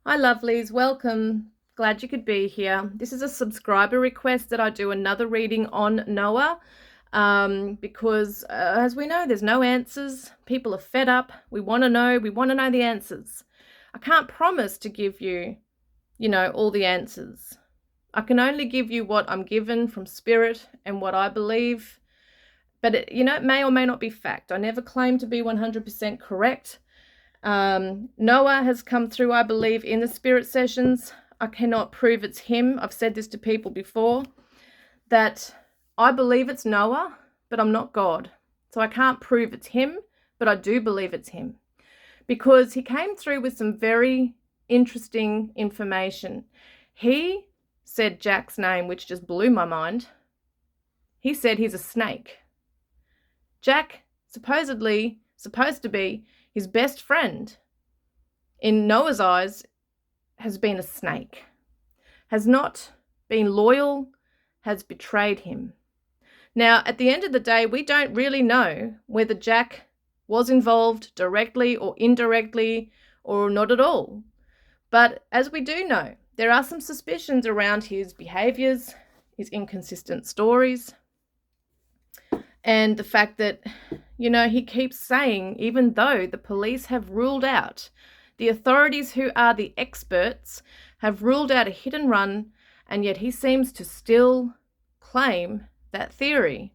Hi lovelies, welcome. Glad you could be here. This is a subscriber request that I do another reading on Noah because as we know, there's no answers. People are fed up. We want to know the answers. I can't promise to give you, all the answers. I can only give you what I'm given from spirit and what I believe. But it may or may not be fact. I never claim to be 100% correct. Noah has come through, I believe, in the spirit sessions. I cannot prove it's him. I've said this to people before, that I believe it's Noah, but I'm not God. So I can't prove it's him, but I do believe it's him. Because he came through with some very interesting information. He said Jack's name, which just blew my mind. He said he's a snake. Jack, supposedly supposed to be his best friend, in Noah's eyes, has been a snake, has not been loyal, has betrayed him. Now, at the end of the day, we don't really know whether Jack was involved directly or indirectly or not at all. But as we do know, there are some suspicions around his behaviors, his inconsistent stories, and the fact that, he keeps saying, even though the police have ruled out, the authorities who are the experts have ruled out a hit and run, and yet he seems to still claim that theory.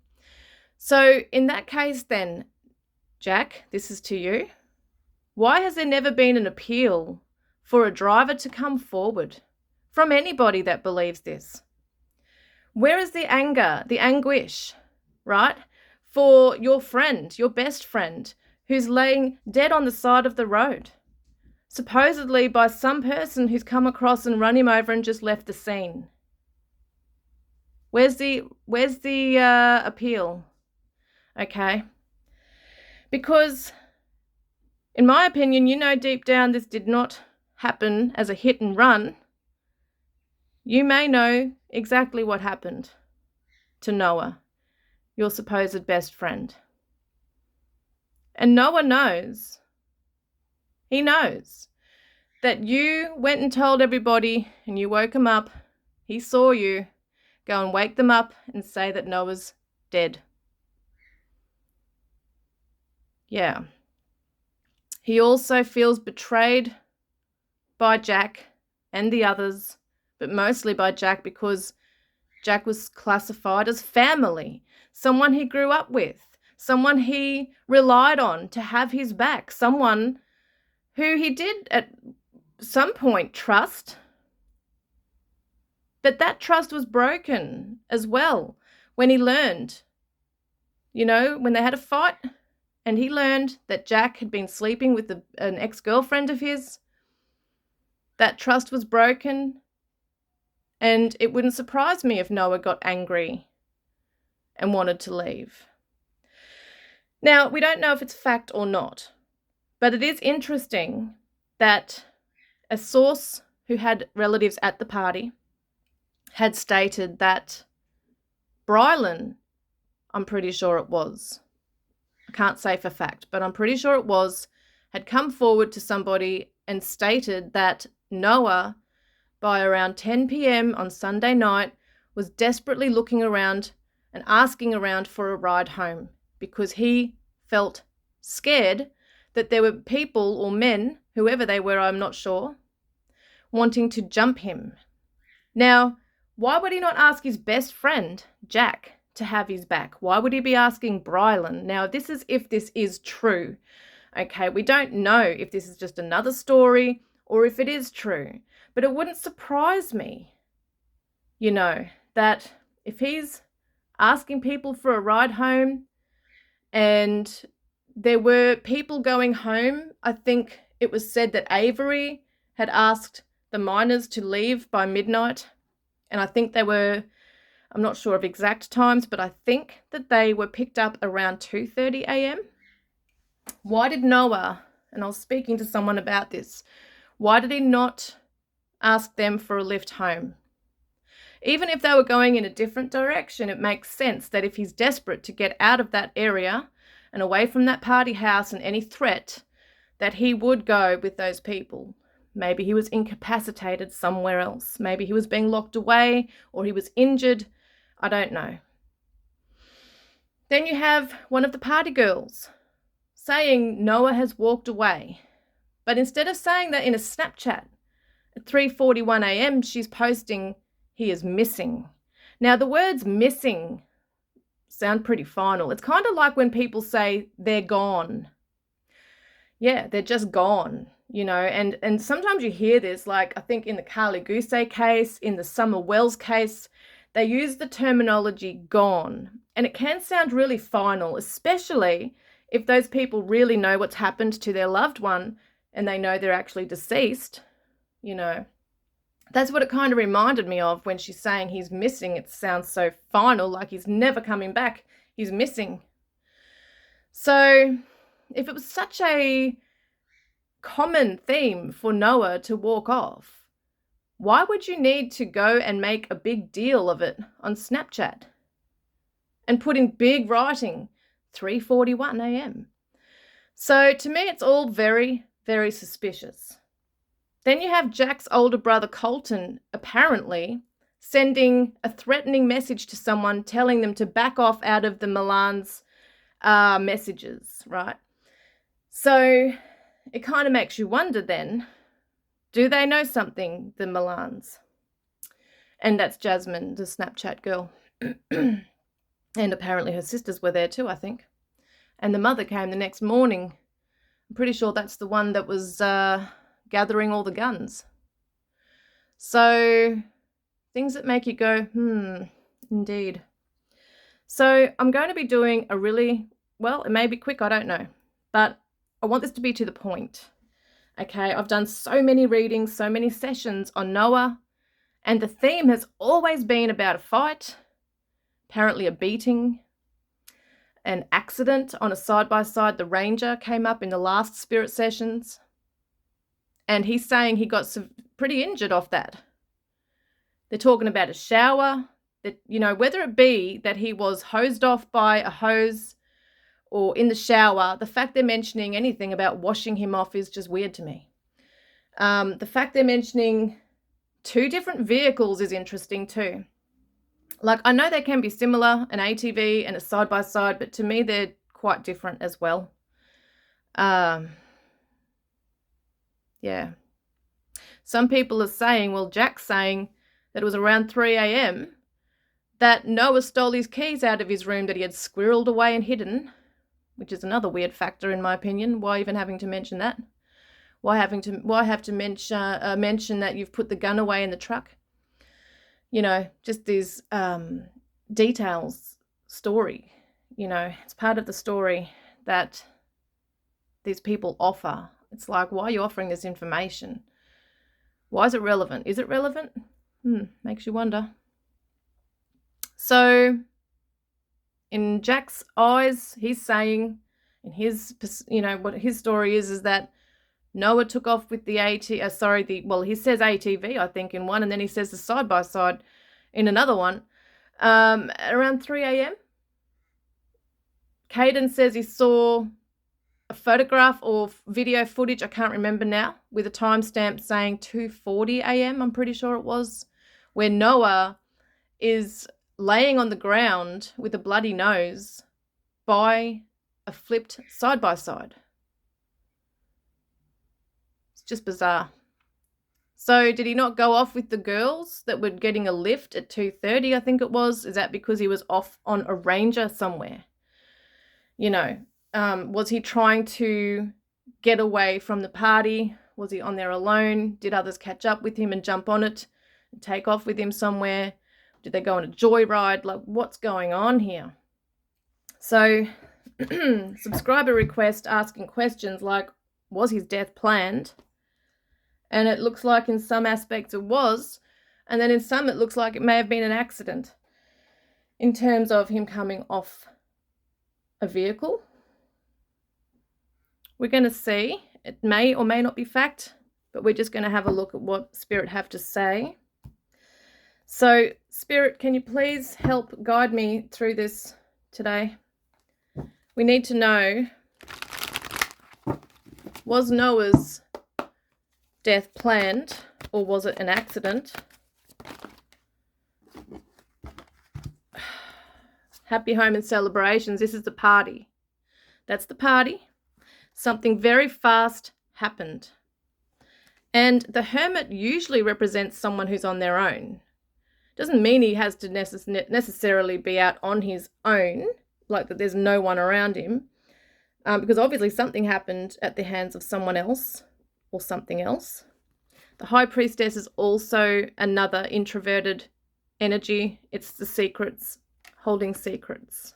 So in that case then, Jack, this is to you. Why has there never been an appeal for a driver to come forward from anybody that believes this? Where is the anger, the anguish, right? For your friend, your best friend, who's laying dead on the side of the road, supposedly by some person who's come across and run him over and just left the scene. Where's the appeal? Okay. Because, in my opinion, deep down this did not happen as a hit and run. You may know exactly what happened to Noah, your supposed best friend. And Noah knows, he knows that you went and told everybody and you woke him up. He saw you go and wake them up and say that Noah's dead. Yeah. He also feels betrayed by Jack and the others, but mostly by Jack because Jack was classified as family, someone he grew up with, someone he relied on to have his back, someone who he did at some point trust. But that trust was broken as well when he learned, when they had a fight and he learned that Jack had been sleeping with an ex-girlfriend of his. That trust was broken. And it wouldn't surprise me if Noah got angry and wanted to leave. Now, we don't know if it's fact or not, but it is interesting that a source who had relatives at the party had stated that Brylan, I'm pretty sure it was, I can't say for fact, but I'm pretty sure it was, had come forward to somebody and stated that Noah, by around 10 p.m. on Sunday night, was desperately looking around and asking around for a ride home because he felt scared that there were people or men, whoever they were, I'm not sure, wanting to jump him. Now, why would he not ask his best friend, Jack, to have his back? Why would he be asking Brylan? Now, this is if this is true. Okay, we don't know if this is just another story or if it is true. But it wouldn't surprise me, that if he's asking people for a ride home and there were people going home, I think it was said that Avery had asked the miners to leave by midnight. And I think I'm not sure of exact times, but I think that they were picked up around 2:30 a.m. Why did Noah, and I was speaking to someone about this, why did he not ask them for a lift home? Even if they were going in a different direction, it makes sense that if he's desperate to get out of that area and away from that party house and any threat, that he would go with those people. Maybe he was incapacitated somewhere else. Maybe he was being locked away or he was injured. I don't know. Then you have one of the party girls saying Noah has walked away. But instead of saying that in a Snapchat at 3:41 a.m., she's posting he is missing. Now, the words missing sound pretty final. It's kind of like when people say they're gone. Yeah, they're just gone, and sometimes you hear this, like I think in the Carly Goose case, in the Summer Wells case, they use the terminology gone, and it can sound really final, especially if those people really know what's happened to their loved one and they know they're actually deceased. That's what it kind of reminded me of when she's saying he's missing. It sounds so final, like he's never coming back. He's missing. So if it was such a common theme for Noah to walk off, why would you need to go and make a big deal of it on Snapchat and put in big writing 3:41 a.m.? So to me, it's all very, very suspicious. Then you have Jack's older brother Colton apparently sending a threatening message to someone, telling them to back off out of the Milan's messages, right? So it kind of makes you wonder then, do they know something, the Milans? And that's Jasmine, the Snapchat girl. And apparently her sisters were there too, I think. And the mother came the next morning. I'm pretty sure that's the one that was gathering all the guns. So things that make you go, indeed. So I'm going to be doing a really, well, it may be quick, I don't know, but I want this to be to the point. Okay, I've done so many readings, so many sessions on Noah, and the theme has always been about a fight, apparently a beating, an accident on a side-by-side. The ranger came up in the last spirit sessions, and he's saying he got pretty injured off that. They're talking about a shower, that, whether it be that he was hosed off by a hose or in the shower, the fact they're mentioning anything about washing him off is just weird to me. The fact they're mentioning 2 different vehicles is interesting too. Like, I know they can be similar, an ATV and a side-by-side, but to me they're quite different as well. Yeah. Some people are saying, well, Jack's saying that it was around 3 a.m. that Noah stole his keys out of his room that he had squirreled away and hidden, which is another weird factor in my opinion. Why even having to mention that? Why have to mention that you've put the gun away in the truck? Just these details, story. It's part of the story that these people offer. It's like, why are you offering this information? Why is it relevant? Is it relevant? Makes you wonder. So in Jack's eyes, he's saying in his, what his story is that Noah took off with the he says ATV, I think, in one, and then he says the side-by-side in another one, around 3 a.m. Caden says he saw a photograph or video footage, I can't remember now, with a timestamp saying 2:40 a.m., I'm pretty sure it was, where Noah is laying on the ground with a bloody nose by a flipped side-by-side. It's just bizarre. So did he not go off with the girls that were getting a lift at 2:30, I think it was? Is that because he was off on a ranger somewhere? Was he trying to get away from the party? Was he on there alone? Did others catch up with him and jump on it and take off with him somewhere? Did they go on a joyride? Like, what's going on here? So subscriber request asking questions like, was his death planned? And it looks like in some aspects it was. And then in some it looks like it may have been an accident in terms of him coming off a vehicle. We're going to see. It may or may not be fact, but we're just going to have a look at what Spirit have to say. So, Spirit, can you please help guide me through this today? We need to know, was Noah's death planned, or was it an accident? Happy home and celebrations. This is the party. That's the party. Something very fast happened. And the hermit usually represents someone who's on their own. Doesn't mean he has to necessarily be out on his own, like that there's no one around him, because obviously something happened at the hands of someone else or something else. The High Priestess is also another introverted energy. It's the secrets, holding secrets.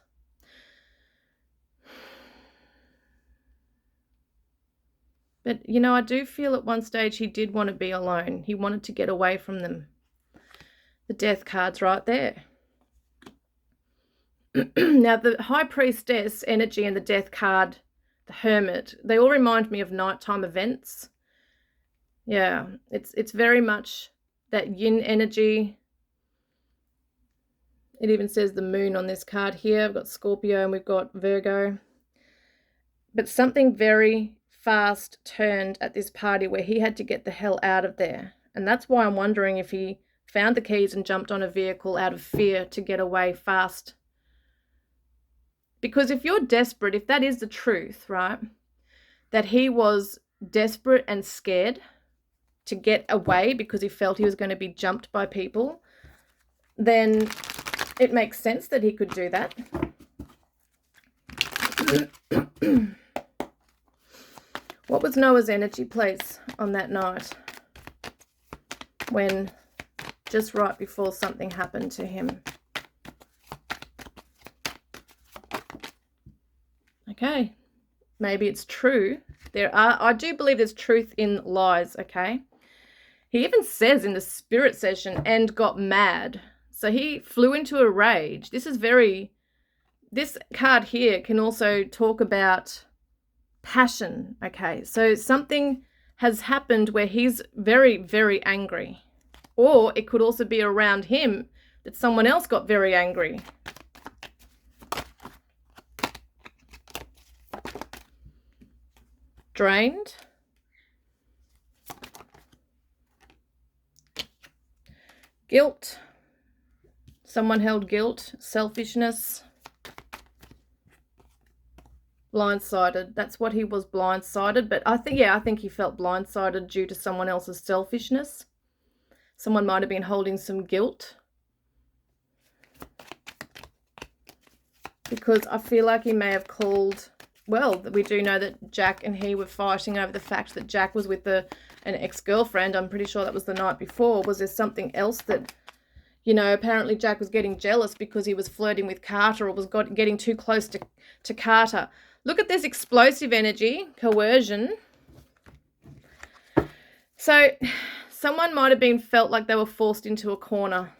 But, you know, I do feel at one stage he did want to be alone. He wanted to get away from them. The Death card's right there. Now, the High Priestess energy and the Death card, the Hermit, they all remind me of nighttime events. Yeah, it's very much that yin energy. It even says the moon on this card here. I've got Scorpio and we've got Virgo. But something very fast turned at this party where he had to get the hell out of there. And that's why I'm wondering if he found the keys and jumped on a vehicle out of fear to get away fast. Because if you're desperate, if that is the truth, right, that he was desperate and scared to get away because he felt he was going to be jumped by people, then it makes sense that he could do that. What was Noah's energy, please, on that night when just right before something happened to him? Okay, maybe it's true. I do believe there's truth in lies, okay? He even says in the spirit session, and got mad. So he flew into a rage. This card here can also talk about passion, okay? So something has happened where he's very, very angry. Or it could also be around him that someone else got very angry. Drained. Guilt. Someone held guilt. Selfishness. Blindsided. That's what he was, blindsided. But I think he felt blindsided due to someone else's selfishness. Someone might have been holding some guilt. Because I feel like he may have called, well, we do know that Jack and he were fighting over the fact that Jack was with an ex-girlfriend. I'm pretty sure that was the night before. Was there something else that, you know, apparently Jack was getting jealous because he was flirting with Carter, or was getting too close to Carter. Look at this explosive energy, coercion. So someone might have felt like they were forced into a corner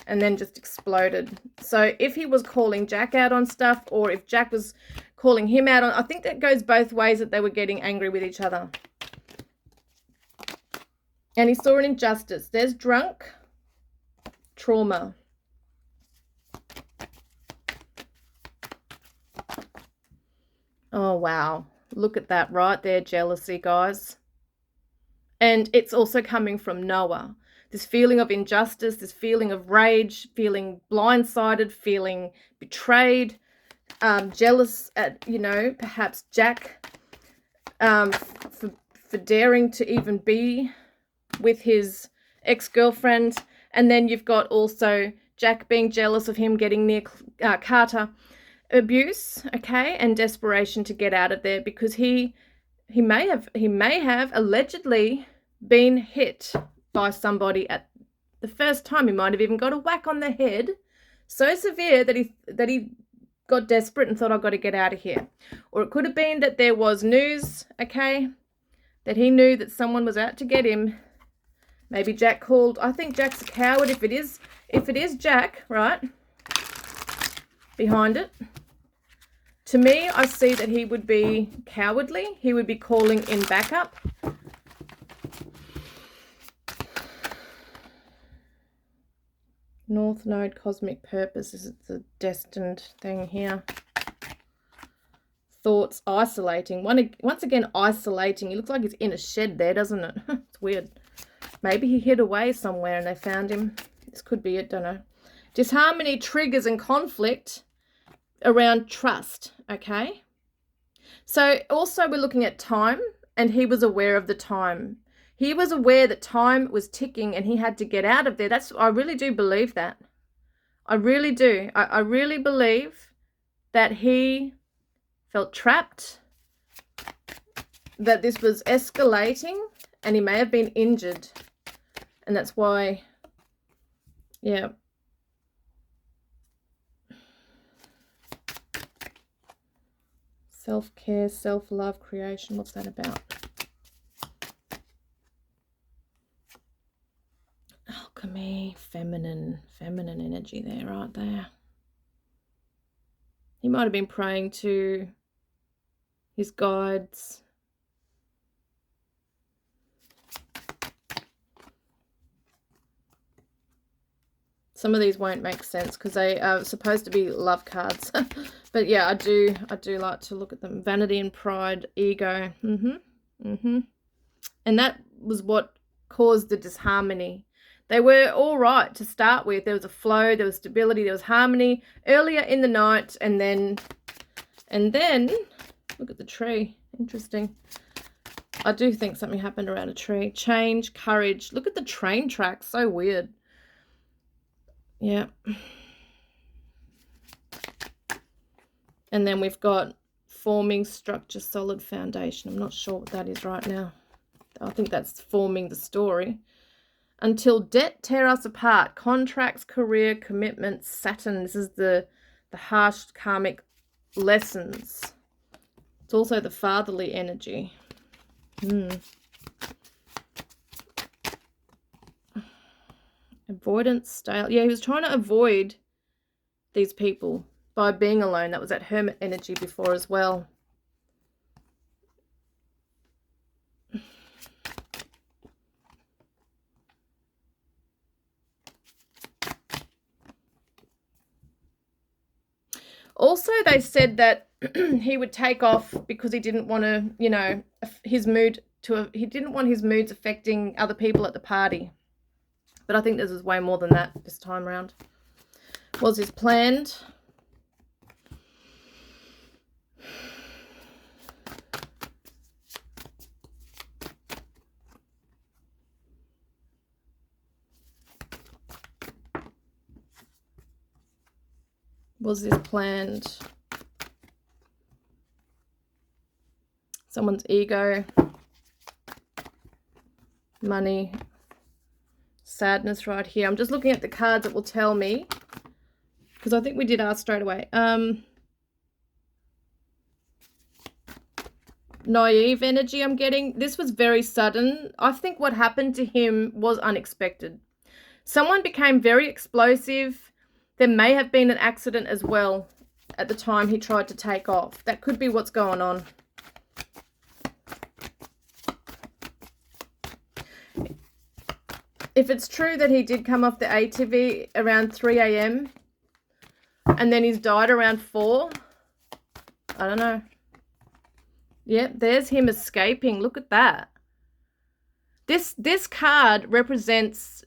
and then just exploded. So if he was calling Jack out on stuff, or if Jack was calling him out on, I think that goes both ways, that they were getting angry with each other. And he saw an injustice. There's drunk, trauma. Oh, wow. Look at that right there, jealousy, guys. And it's also coming from Noah. This feeling of injustice, this feeling of rage, feeling blindsided, feeling betrayed, jealous at, you know, perhaps Jack for daring to even be with his ex-girlfriend. And then you've got also Jack being jealous of him getting near Carter. Abuse, okay, and desperation to get out of there, because he may have allegedly been hit by somebody at the first time. He might have even got a whack on the head, so severe that he got desperate and thought, I've got to get out of here. Or it could have been that there was news, okay, that he knew that someone was out to get him. Maybe Jack called. I think Jack's a coward. If it is Jack, right, behind it, to me, I see that he would be cowardly. He would be calling in backup. North Node, cosmic purpose. Is it the destined thing here? Thoughts, isolating. Once again, isolating. He looks like he's in a shed there, doesn't it? It's weird. Maybe he hid away somewhere and they found him. This could be it, don't know. Disharmony triggers and conflict around trust, okay? So also we're looking at time, and he was aware of the time. He was aware that time was ticking and he had to get out of there. I really do believe that. I really do. I really believe that he felt trapped, that this was escalating, and he may have been injured. And that's why, yeah. Self-care, self-love, creation. What's that about? Alchemy, feminine energy there, right there. He might have been praying to his guides. Some of these won't make sense because they are supposed to be love cards. But yeah, I do like to look at them. Vanity and pride, ego. And that was what caused the disharmony. They were all right to start with. There was a flow, there was stability, there was harmony earlier in the night, and then look at the tree. Interesting. I do think something happened around a tree. Change, courage. Look at the train tracks. So weird. Yeah. And then we've got forming structure, solid foundation. I'm not sure what that is right now. I think that's forming the story. Until debt tear us apart. Contracts, career, commitments, Saturn. This is the harsh karmic lessons. It's also the fatherly energy. Avoidance, stale. Yeah, he was trying to avoid these people by being alone. That was that hermit energy before as well. Also, they said that he would take off because he didn't want to, you know, he didn't want his moods affecting other people at the party. But I think this is way more than that this time around. Was this planned? Was this planned? Someone's ego, money, sadness right here. I'm just looking at the cards that will tell me, because I think we did ask straight away. Naive energy I'm getting. This was very sudden. I think what happened to him was unexpected. Someone became very explosive. There may have been an accident as well at the time he tried to take off. That could be what's going on. If it's true that he did come off the ATV around 3 a.m. and then he's died around 4, I don't know. Yep, there's him escaping. Look at that. This card represents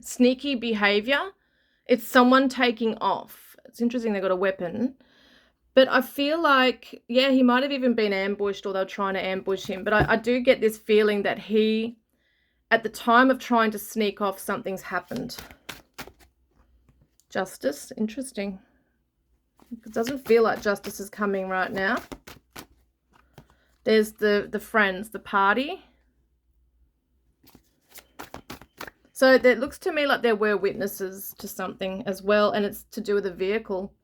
sneaky behavior. It's someone taking off. It's interesting they got a weapon. But I feel like, yeah, he might have even been ambushed, or they were trying to ambush him. But I do get this feeling that he, at the time of trying to sneak off, something's happened. Justice, interesting. It doesn't feel like justice is coming right now. There's the friends, the party. So it looks to me like there were witnesses to something as well, and it's to do with a vehicle.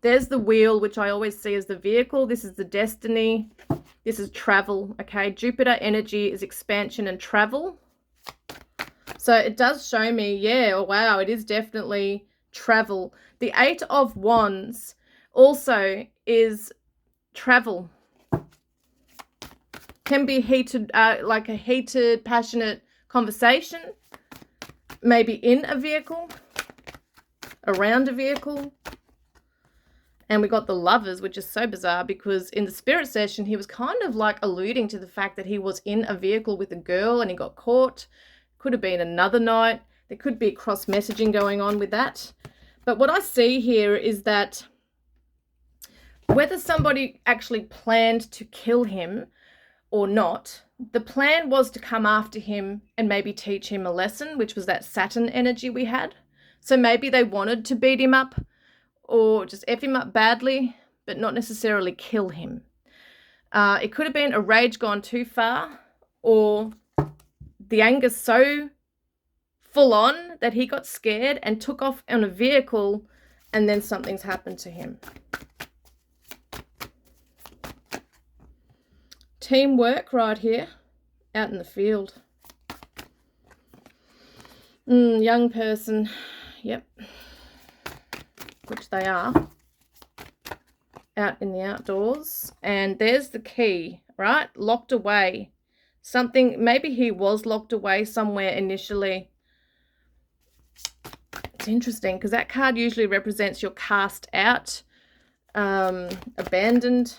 There's the wheel, which I always see as the vehicle. This is the destiny. This is travel, okay? Jupiter energy is expansion and travel. So it does show me, yeah, oh, wow, it is definitely travel. The 8 of Wands also is travel. Can be heated, like a heated, passionate conversation. Maybe in a vehicle, around a vehicle. And we got the Lovers, which is so bizarre because in the spirit session, he was kind of like alluding to the fact that he was in a vehicle with a girl and he got caught. Could have been another night. There could be cross messaging going on with that. But what I see here is that whether somebody actually planned to kill him or not, the plan was to come after him and maybe teach him a lesson, which was that Saturn energy we had. So maybe they wanted to beat him up or just F him up badly, but not necessarily kill him. It could have been a rage gone too far, or the anger so full on that he got scared and took off on a vehicle, and then something's happened to him. Teamwork right here, out in the field. Young person, yep. Which they are, out in the outdoors. And there's the key, right? Locked away. Something, maybe he was locked away somewhere initially. It's interesting because that card usually represents you're cast out, abandoned.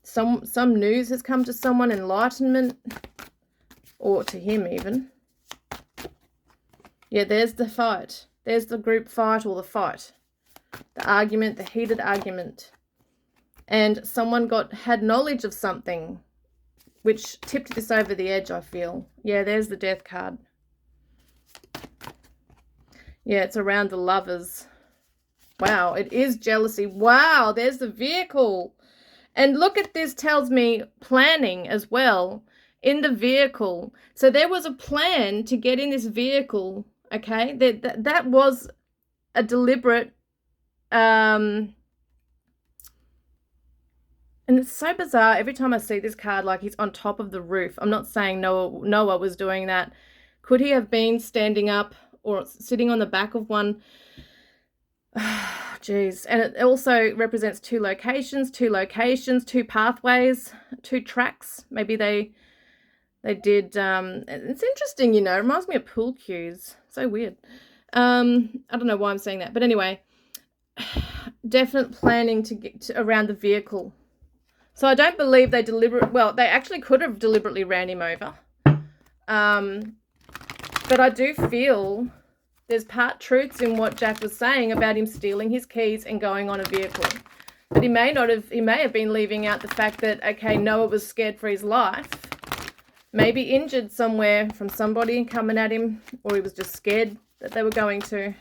Some news has come to someone, enlightenment, or to him even. Yeah, there's the fight. There's the group fight or the fight. The argument, the heated argument. And someone had knowledge of something which tipped this over the edge, I feel. Yeah, there's the Death card. Yeah, it's around the Lovers. Wow, it is jealousy. Wow, there's the vehicle. And look at this, tells me planning as well in the vehicle. So there was a plan to get in this vehicle, okay? That was a deliberate, and it's so bizarre. Every time I see this card, like he's on top of the roof. I'm not saying Noah was doing that. Could he have been standing up or sitting on the back of one? Jeez. And it also represents two locations, two pathways, two tracks. Maybe they did, it's interesting, you know, it reminds me of pool cues. So weird. I don't know why I'm saying that, but anyway, definite planning to get around the vehicle. So I don't believe they they actually could have deliberately ran him over. But I do feel there's part truths in what Jack was saying about him stealing his keys and going on a vehicle. But he may have been leaving out the fact that, okay, Noah was scared for his life, maybe injured somewhere from somebody coming at him, or he was just scared that they were going to.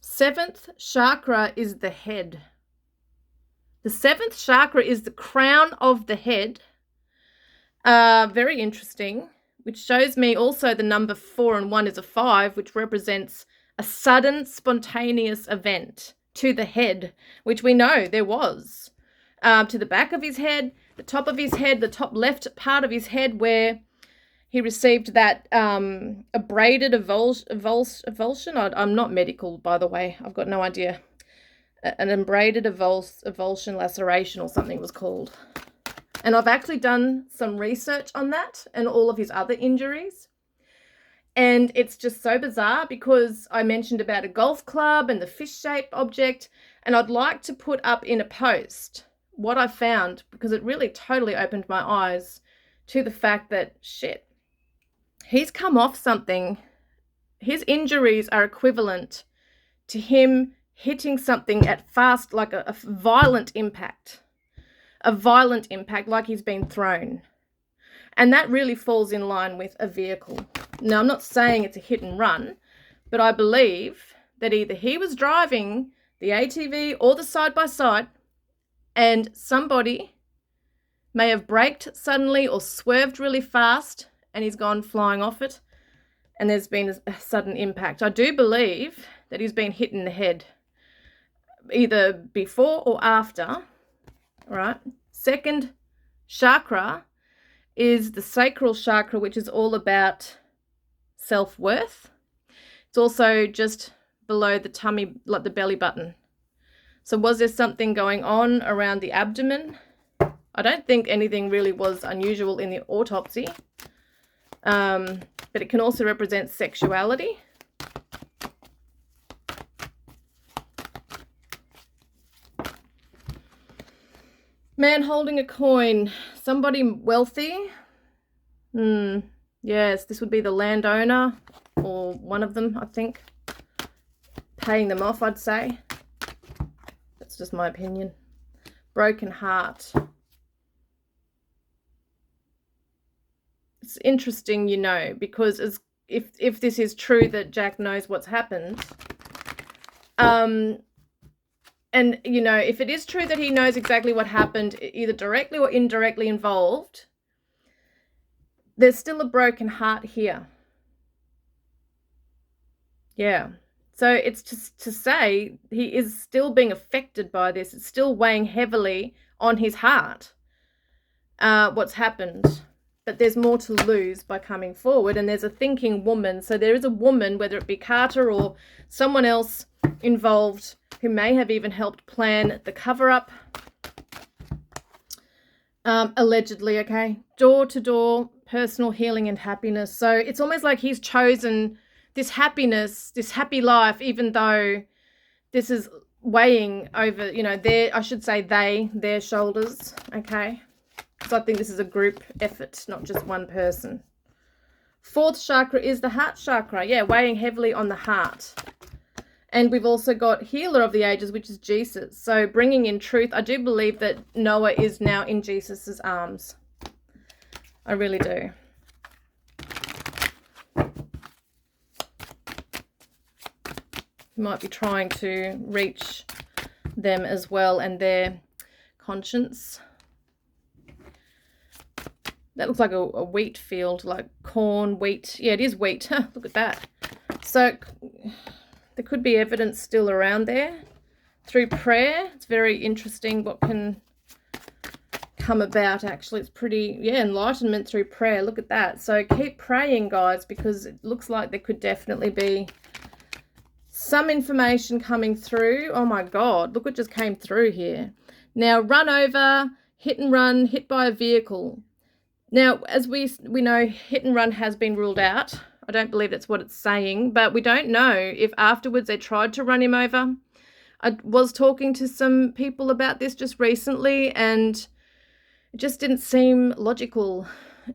7th chakra is the head. The 7th chakra is the crown of the head. Very interesting. Which shows me also the number 4 and 1 is a 5, which represents a sudden, spontaneous event to the head, which we know there was. To the back of his head, the top of his head, the top left part of his head where he received that abraded avulsion. I'm not medical, by the way. I've got no idea. An abraded avulsion laceration or something it was called. And I've actually done some research on that and all of his other injuries. And it's just so bizarre because I mentioned about a golf club and the fish-shaped object. And I'd like to put up in a post what I found because it really totally opened my eyes to the fact that, shit, he's come off something. His injuries are equivalent to him hitting something at fast, like a violent impact. A violent impact, like he's been thrown. And that really falls in line with a vehicle. Now, I'm not saying it's a hit and run, but I believe that either he was driving the ATV or the side-by-side and somebody may have braked suddenly or swerved really fast and he's gone flying off it and there's been a sudden impact. I do believe that he's been hit in the head, either before or after. Right. 2nd chakra is the sacral chakra, which is all about self-worth. It's also just below the tummy, like the belly button. So was there something going on around the abdomen? I don't think anything really was unusual in the autopsy. But it can also represent sexuality. Man holding a coin. Somebody wealthy. Yes, this would be the landowner, or one of them, I think. Paying them off, I'd say. That's just my opinion. Broken heart. It's interesting, you know, because if this is true that Jack knows what's happened, and, you know, if it is true that he knows exactly what happened, either directly or indirectly involved, there's still a broken heart here. Yeah. So it's just to say he is still being affected by this. It's still weighing heavily on his heart, what's happened. But there's more to lose by coming forward. And there's a thinking woman. So there is a woman, whether it be Carter or someone else involved, who may have even helped plan the cover-up. Allegedly, okay? Door-to-door personal healing and happiness. So it's almost like he's chosen this happiness, this happy life, even though this is weighing over, you know, their shoulders, okay? So I think this is a group effort, not just one person. Fourth chakra is the heart chakra. Yeah, weighing heavily on the heart. And we've also got healer of the ages, which is Jesus. So bringing in truth. I do believe that Noah is now in Jesus's arms. I really do. He might be trying to reach them as well and their conscience. That looks like a wheat field, like corn, wheat. Yeah, it is wheat. Look at that. So there could be evidence still around there. Through prayer, it's very interesting what can come about, actually. It's pretty, yeah, enlightenment through prayer. Look at that. So keep praying, guys, because it looks like there could definitely be some information coming through. Oh, my God. Look what just came through here. Now, run over, hit and run, hit by a vehicle. Now, as we know, hit and run has been ruled out. I don't believe that's what it's saying, but we don't know if afterwards they tried to run him over. I was talking to some people about this just recently, and it just didn't seem logical,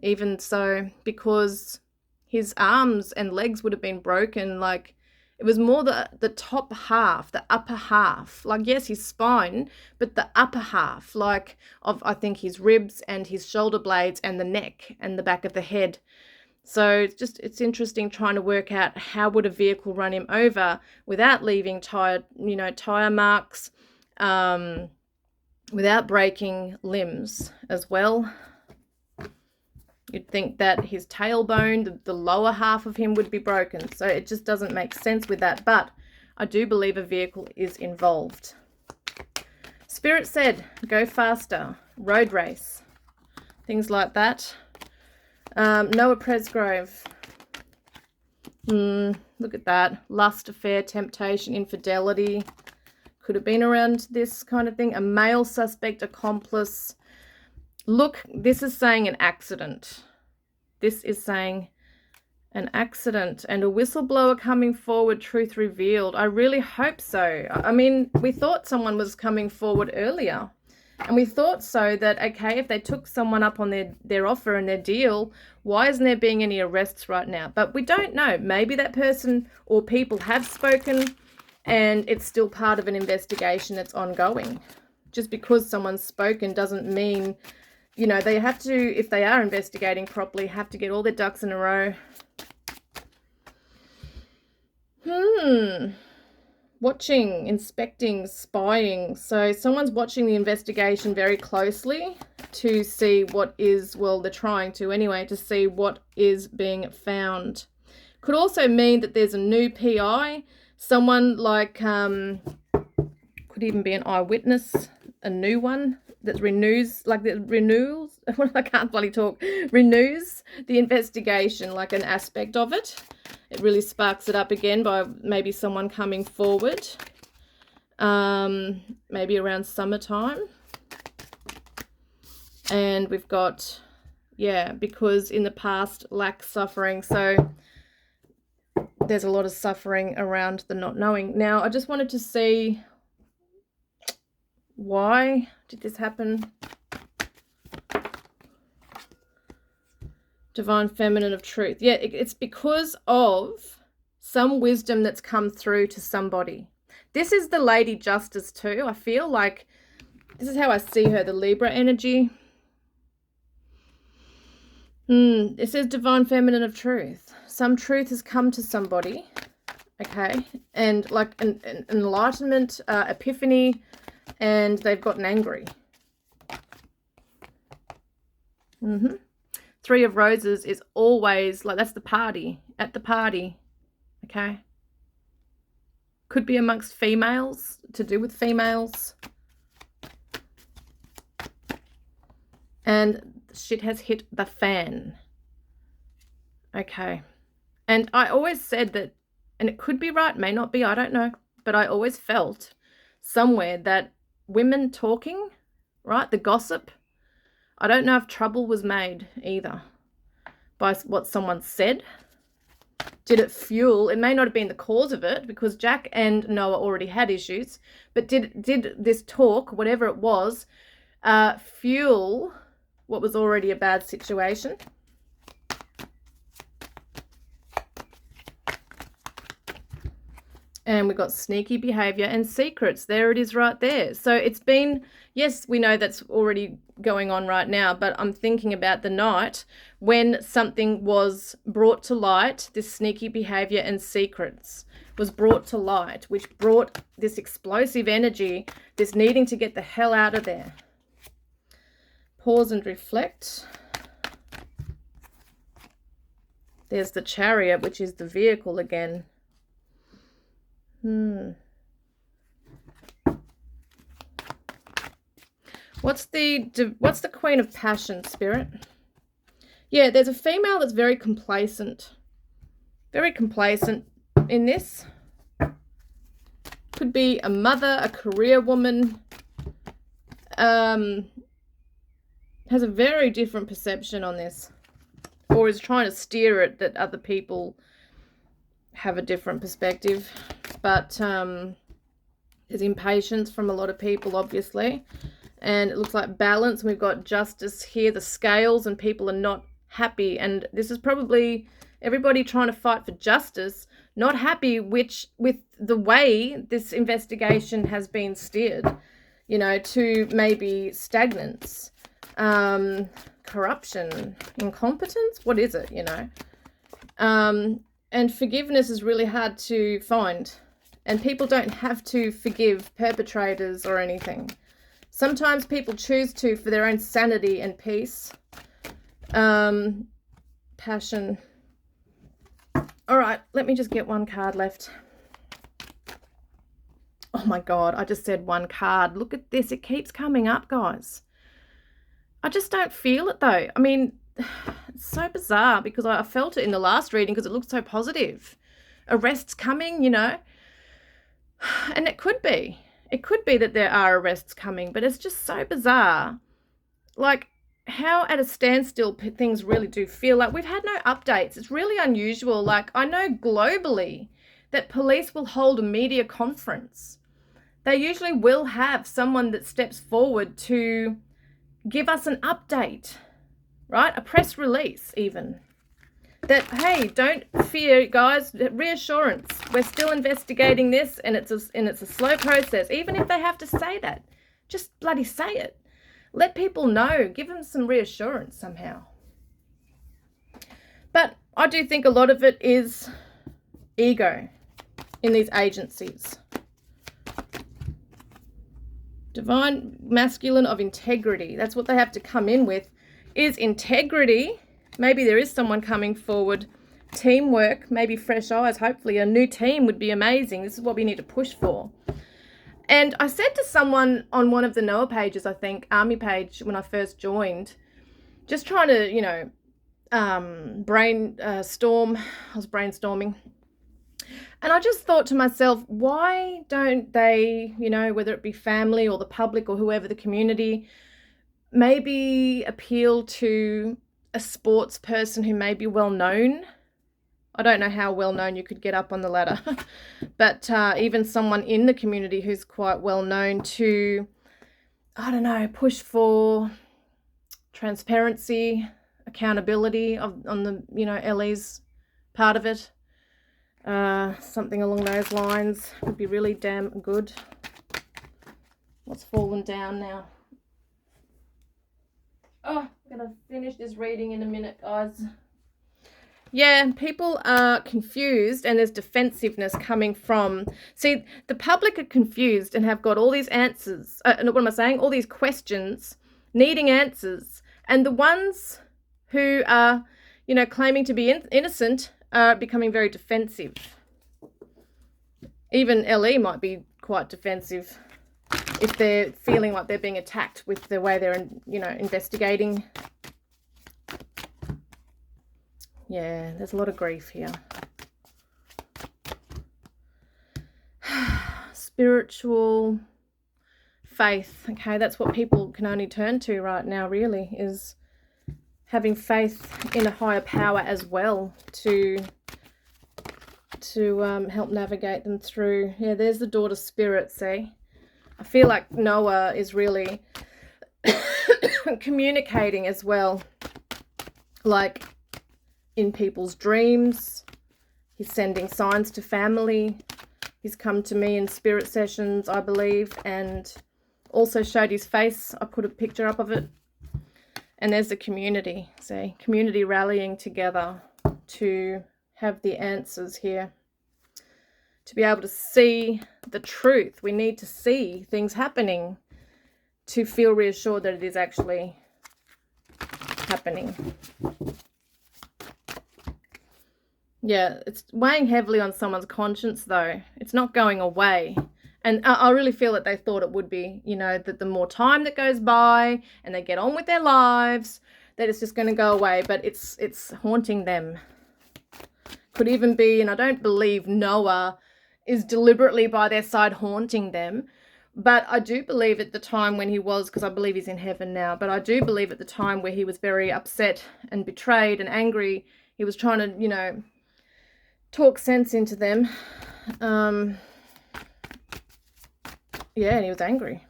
even so, because his arms and legs would have been broken. Like, it was more the top half, the upper half. Like, yes, his spine, but the upper half, like, of, I think, his ribs and his shoulder blades and the neck and the back of the head. So it's interesting trying to work out how would a vehicle run him over without leaving tire marks, without breaking limbs as well. You'd think that his tailbone, the lower half of him, would be broken. So it just doesn't make sense with that. But I do believe a vehicle is involved. Spirit said, go faster, road race, things like that. Noah PRESGROVE. Look at that. Lust, affair, temptation, infidelity. Could have been around this kind of thing. A male suspect, accomplice. Look, this is saying an accident. This is saying an accident and a whistleblower coming forward, truth revealed. I really hope so. I mean, we thought someone was coming forward earlier. And we thought so that, okay, if they took someone up on their offer and their deal, why isn't there being any arrests right now? But we don't know. Maybe that person or people have spoken and it's still part of an investigation that's ongoing. Just because someone's spoken doesn't mean, you know, they have to, if they are investigating properly, have to get all their ducks in a row. Watching, inspecting, spying. So someone's watching the investigation very closely to see what is, well, they're trying to anyway, to see what is being found. Could also mean that there's a new PI, someone like, could even be an eyewitness, a new one that renews, like the renewals, I can't bloody talk, renews the investigation, like an aspect of it. It really sparks it up again by maybe someone coming forward, maybe around summertime. And we've got, yeah, because in the past, lack, suffering. So there's a lot of suffering around the not knowing. Now, I just wanted to see why did this happen? Divine feminine of truth. Yeah, it's because of some wisdom that's come through to somebody. This is the Lady Justice too. I feel like this is how I see her, the Libra energy. It says divine feminine of truth. Some truth has come to somebody, okay? And like an enlightenment, epiphany, and they've gotten angry. Three of Roses is always, like, that's the party, at the party, okay? Could be amongst females, to do with females. And shit has hit the fan. Okay. And I always said that, and it could be right, may not be, I don't know, but I always felt somewhere that women talking, right, the gossip, I don't know if trouble was made either by what someone said. Did it fuel? It may not have been the cause of it because Jack and Noah already had issues, but did this talk, whatever it was, fuel what was already a bad situation? And we've got sneaky behavior and secrets. There it is right there. So it's been, yes, we know that's already going on right now, but I'm thinking about the night when something was brought to light, this sneaky behavior and secrets was brought to light, which brought this explosive energy, this needing to get the hell out of there. Pause and reflect. There's the Chariot, which is the vehicle again. What's the Queen of Passion, Spirit? Yeah, there's a female that's very complacent. Very complacent in this. Could be a mother, a career woman. Has a very different perception on this. Or is trying to steer it that other people have a different perspective. But there's impatience from a lot of people, obviously. And it looks like balance. We've got justice here, the scales, and people are not happy. And this is probably everybody trying to fight for justice, not happy with the way this investigation has been steered, you know, to maybe stagnance, corruption, incompetence. What is it, you know? And forgiveness is really hard to find. And people don't have to forgive perpetrators or anything. Sometimes people choose to for their own sanity and peace. Passion. All right, let me just get one card left. Oh my God, I just said one card. Look at this. It keeps coming up, guys. I just don't feel it though. I mean, it's so bizarre because I felt it in the last reading because it looked so positive. Arrests coming, you know. And it could be that there are arrests coming, but it's just so bizarre. Like how at a standstill things really do feel. Like we've had no updates. It's really unusual. Like I know globally that police will hold a media conference. They usually will have someone that steps forward to give us an update, right? A press release even. That, hey, don't fear, guys, reassurance. We're still investigating this and it's a slow process. Even if they have to say that, just bloody say it. Let people know. Give them some reassurance somehow. But I do think a lot of it is ego in these agencies. Divine masculine of integrity. That's what they have to come in with, is integrity. Maybe there is someone coming forward. Teamwork, maybe fresh eyes. Hopefully a new team would be amazing. This is what we need to push for. And I said to someone on one of the Noah pages, I think, Army page, when I first joined, just trying to, you know, brainstorm. I was brainstorming. And I just thought to myself, why don't they, you know, whether it be family or the public or whoever, the community, maybe appeal to a sports person who may be well known. I don't know how well known you could get up on the ladder, but even someone in the community who's quite well known to I don't know, push for transparency, accountability on the, you know, Ellie's part of it. Something along those lines would be really damn good. What's fallen down now? Oh, I'm gonna finish this reading in a minute, guys. Yeah, people are confused and there's defensiveness coming from... See, the public are confused and have got all these answers. What am I saying? All these questions, needing answers. And the ones who are, you know, claiming to be innocent are becoming very defensive. Even LE might be quite defensive if they're feeling like they're being attacked with the way they're, you know, investigating. Yeah, there's a lot of grief here. Spiritual faith. Okay, that's what people can only turn to right now, really, is having faith in a higher power as well to help navigate them through. Yeah, there's the daughter spirit, see? I feel like Noah is really communicating as well, like in people's dreams. He's sending signs to family. He's come to me in spirit sessions, I believe, and also showed his face. I put a picture up of it. And there's the community, see? Community rallying together to have the answers here. To be able to see the truth. We need to see things happening to feel reassured that it is actually happening. Yeah, it's weighing heavily on someone's conscience, though. It's not going away. And I really feel that they thought it would be, you know, that the more time that goes by and they get on with their lives, that it's just going to go away. But it's haunting them. Could even be, and I don't believe Noah is deliberately by their side haunting them. But I do believe at the time when he was, because I believe he's in heaven now, but I do believe at the time where he was very upset and betrayed and angry, he was trying to, you know, talk sense into them. Yeah, and he was angry.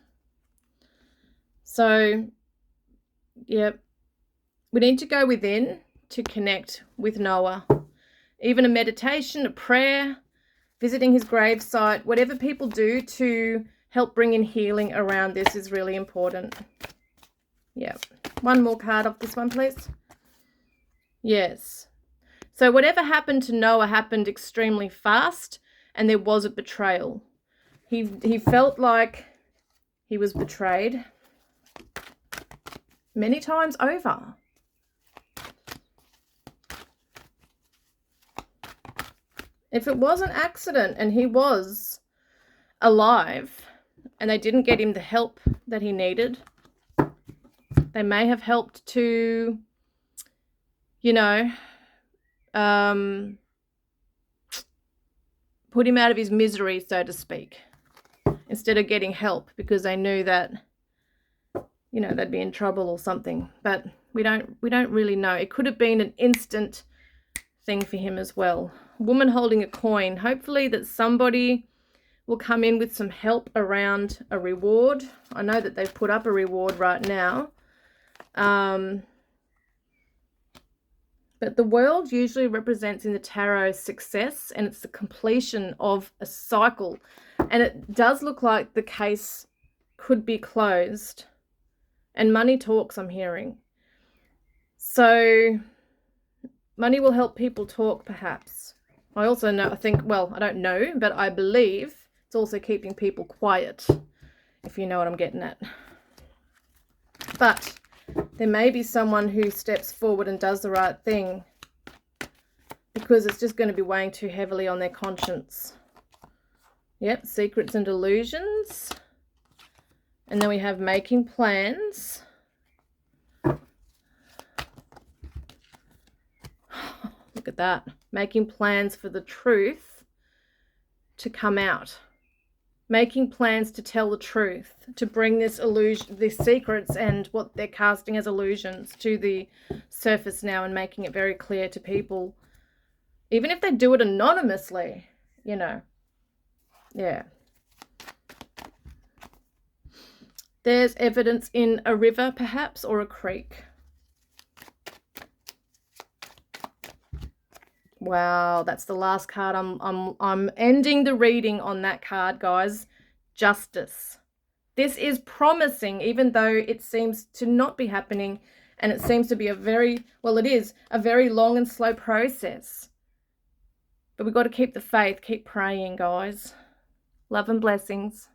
So, yeah, we need to go within to connect with Noah. Even a meditation, a prayer, visiting his gravesite, whatever people do to help bring in healing around this is really important. Yeah. One more card off this one, please. Yes. So whatever happened to Noah happened extremely fast, and there was a betrayal. He felt like he was betrayed many times over. If it was an accident and he was alive and they didn't get him the help that he needed, they may have helped to, you know, put him out of his misery, so to speak, instead of getting help because they knew that, you know, they'd be in trouble or something. But we don't really know. It could have been an instant thing for him as well. A woman holding a coin. Hopefully that somebody will come in with some help around a reward. I know that they've put up a reward right now. But the world usually represents in the tarot success, and it's the completion of a cycle. And it does look like the case could be closed. And money talks, I'm hearing. So money will help people talk, perhaps. I also know, I think, well, I don't know, but I believe it's also keeping people quiet, if you know what I'm getting at. But there may be someone who steps forward and does the right thing because it's just going to be weighing too heavily on their conscience. Yep, secrets and illusions. And then we have making plans. Look at that. Making plans for the truth to come out. Making plans to tell the truth, to bring this illusion, these secrets and what they're casting as illusions to the surface now, and making it very clear to people, even if they do it anonymously, you know. Yeah. There's evidence in a river, perhaps, or a creek. Wow, that's the last card. I'm ending the reading on that card, guys. Justice. This is promising, even though it seems to not be happening, and it seems to be a very, well, it is a very long and slow process. But we've got to keep the faith, keep praying, guys. Love and blessings.